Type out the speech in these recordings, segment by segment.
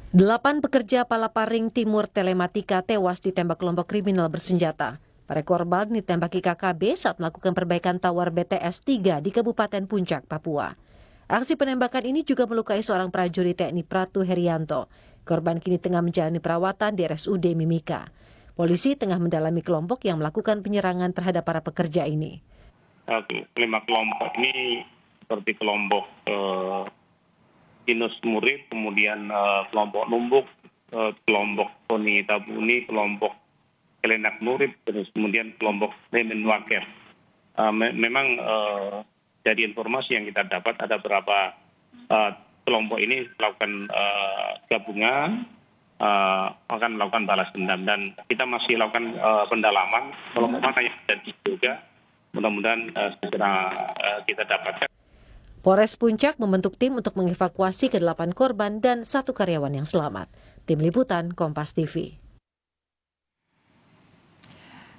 8 pekerja Palaparing Timur Telematika tewas ditembak kelompok kriminal bersenjata. Para korban ditembaki KKB saat melakukan perbaikan tower BTS 3 di Kabupaten Puncak, Papua. Aksi penembakan ini juga melukai seorang prajurit TNI Pratu Herianto. Korban kini tengah menjalani perawatan di RSUD Mimika. Polisi tengah mendalami kelompok yang melakukan penyerangan terhadap para pekerja ini. 5 kelompok ini seperti kelompok Kinus Murid, kemudian kelompok Numbuk, kelompok Toni Tabuni, kelompok Kelenak Murid, terus kemudian kelompok Remen Waker. Memang dari informasi yang kita dapat ada beberapa kelompok ini melakukan gabungan akan melakukan balas dendam, dan kita masih lakukan pendalaman kelompok mana yang ada juga, mudah-mudahan segera kita dapatkan. Polres Puncak membentuk tim untuk mengevakuasi ke-8 korban dan 1 karyawan yang selamat. Tim Liputan Kompas TV.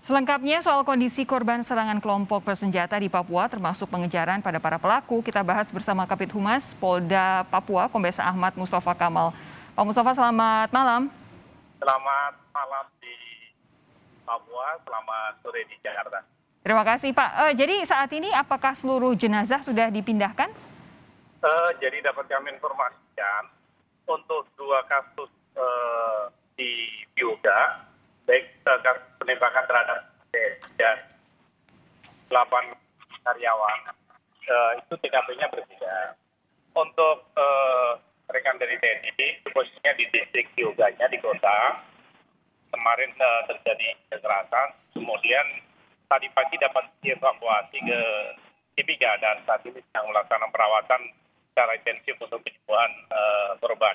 Selengkapnya soal kondisi korban serangan kelompok bersenjata di Papua termasuk pengejaran pada para pelaku, kita bahas bersama Kabid Humas Polda Papua, Kombes Ahmad Mustafa Kamal. Pak Mustafa, selamat malam. Selamat malam di Papua, selamat sore di Jakarta. Terima kasih Pak. Jadi saat ini apakah seluruh jenazah sudah dipindahkan? Jadi dapat kami informasikan untuk 2 kasus di Bioga, baik penembakan terhadap dan 8 karyawan, itu TKP-nya berbeda. Untuk rekan dari TNI, posisinya di distrik Bioganya di kota. Kemarin terjadi kekerasan, kemudian tadi pagi dapat dievakuasi ke Timika dan saat ini sedang melaksanakan perawatan secara intensif untuk penyembuhan korban.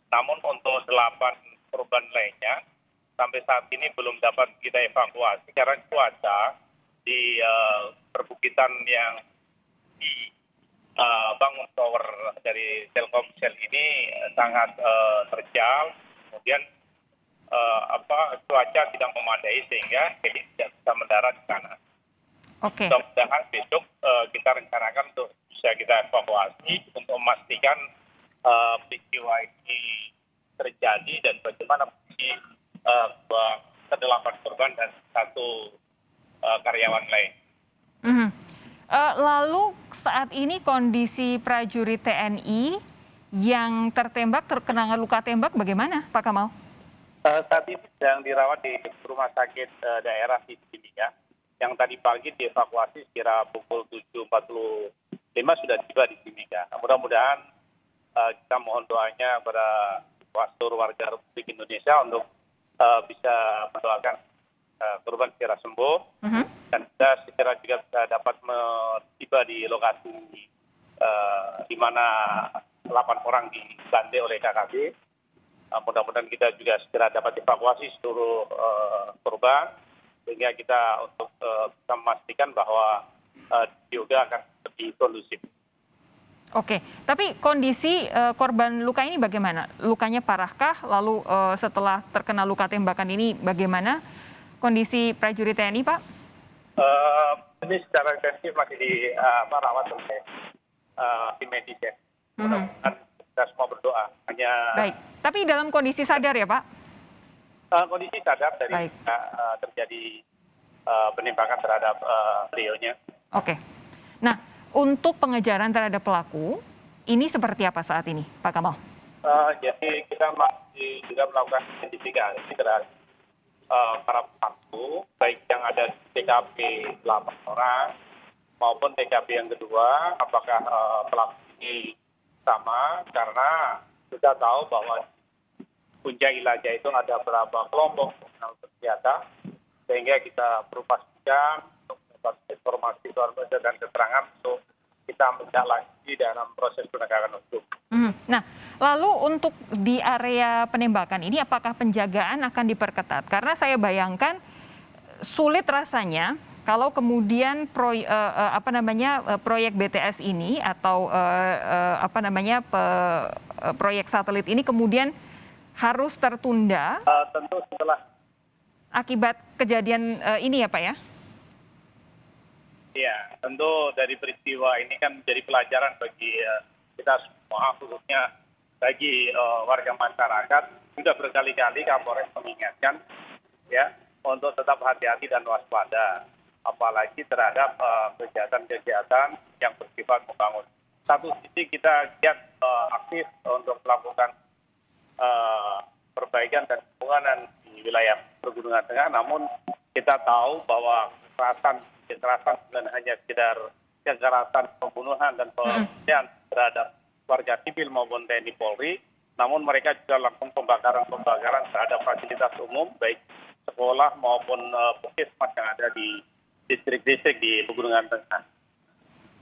Namun untuk 8 korban lainnya sampai saat ini belum dapat kita evakuasi karena cuaca di perbukitan yang dibangun tower dari Telkomsel ini sangat terjal, kemudian cuaca tidak memadai sehingga heli tidak bisa mendarat di sana. Oke. Mudah-mudahan besok kita rencanakan untuk bisa kita evakuasi untuk memastikan peristiwa ini terjadi dan bagaimana posisi ke-8 korban dan 1 karyawan lain. Lalu saat ini kondisi prajurit TNI yang terkena luka tembak bagaimana, Pak Kamal? Saat ini sedang dirawat di rumah sakit daerah di Timika. Yang tadi pagi dievakuasi sekira pukul 7.45 sudah tiba di Timika. Mudah-mudahan kita mohon doanya kepada seluruh warga Republik Indonesia untuk bisa mendoakan korban segera sembuh dan kita segera juga bisa dapat tiba di lokasi di mana 8 orang dibantai oleh KKB. Mudah-mudahan kita juga segera dapat evakuasi seluruh korban sehingga kita untuk bisa memastikan bahwa juga akan lebih kondusif. Oke, tapi kondisi korban luka ini bagaimana? Lukanya parahkah? Lalu setelah terkena luka tembakan ini bagaimana kondisi prajurit TNI, Pak? Ini secara intensif masih dirawat oleh tim medis ya. Mudah-mudahan kita semua berdoa. Baik, tapi dalam kondisi sadar ya Pak? Kondisi sadar dari terjadi penembakan terhadap beliaunya. Oke, nah untuk pengejaran terhadap pelaku, ini seperti apa saat ini Pak Kamal? Jadi kita masih juga melakukan identifikasi terhadap para pelaku, baik yang ada di TKP 8 orang maupun TKP yang kedua, apakah pelaku ini sama, karena kita tahu bahwa Puncak Ilacah itu ada beberapa kelompok kriminal bersenjata, sehingga kita perlu pastikan untuk mendapat informasi dan keterangan untuk kita menindaklanjuti dalam proses penegakan hukum. Nah, lalu untuk di area penembakan ini apakah penjagaan akan diperketat? Karena saya bayangkan sulit rasanya kalau kemudian proyek BTS ini atau proyek satelit ini kemudian harus tertunda. Tentu setelah akibat kejadian ini ya Pak ya? Iya, tentu dari peristiwa ini kan menjadi pelajaran bagi kita semua, khususnya bagi warga masyarakat sudah berkali-kali Kapolres mengingatkan ya untuk tetap hati-hati dan waspada, apalagi terhadap kegiatan-kegiatan yang bersifat membangun. Satu sisi kita giat aktif untuk melakukan perbaikan dan pembangunan di wilayah Pegunungan Tengah, namun kita tahu bahwa kekerasan bukan hanya sekedar kekerasan pembunuhan dan penganiayaan terhadap warga sipil maupun TNI Polri, namun mereka juga lakukan pembakaran terhadap fasilitas umum baik sekolah maupun puskesmas yang ada di distrik-distrik di Pegunungan Tengah.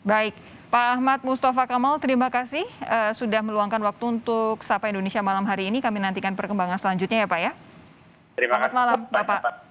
Baik, Pak Ahmad Mustafa Kamal, terima kasih sudah meluangkan waktu untuk Sapa Indonesia malam hari ini. Kami nantikan perkembangan selanjutnya ya Pak ya. Terima kasih. Selamat malam Bapak.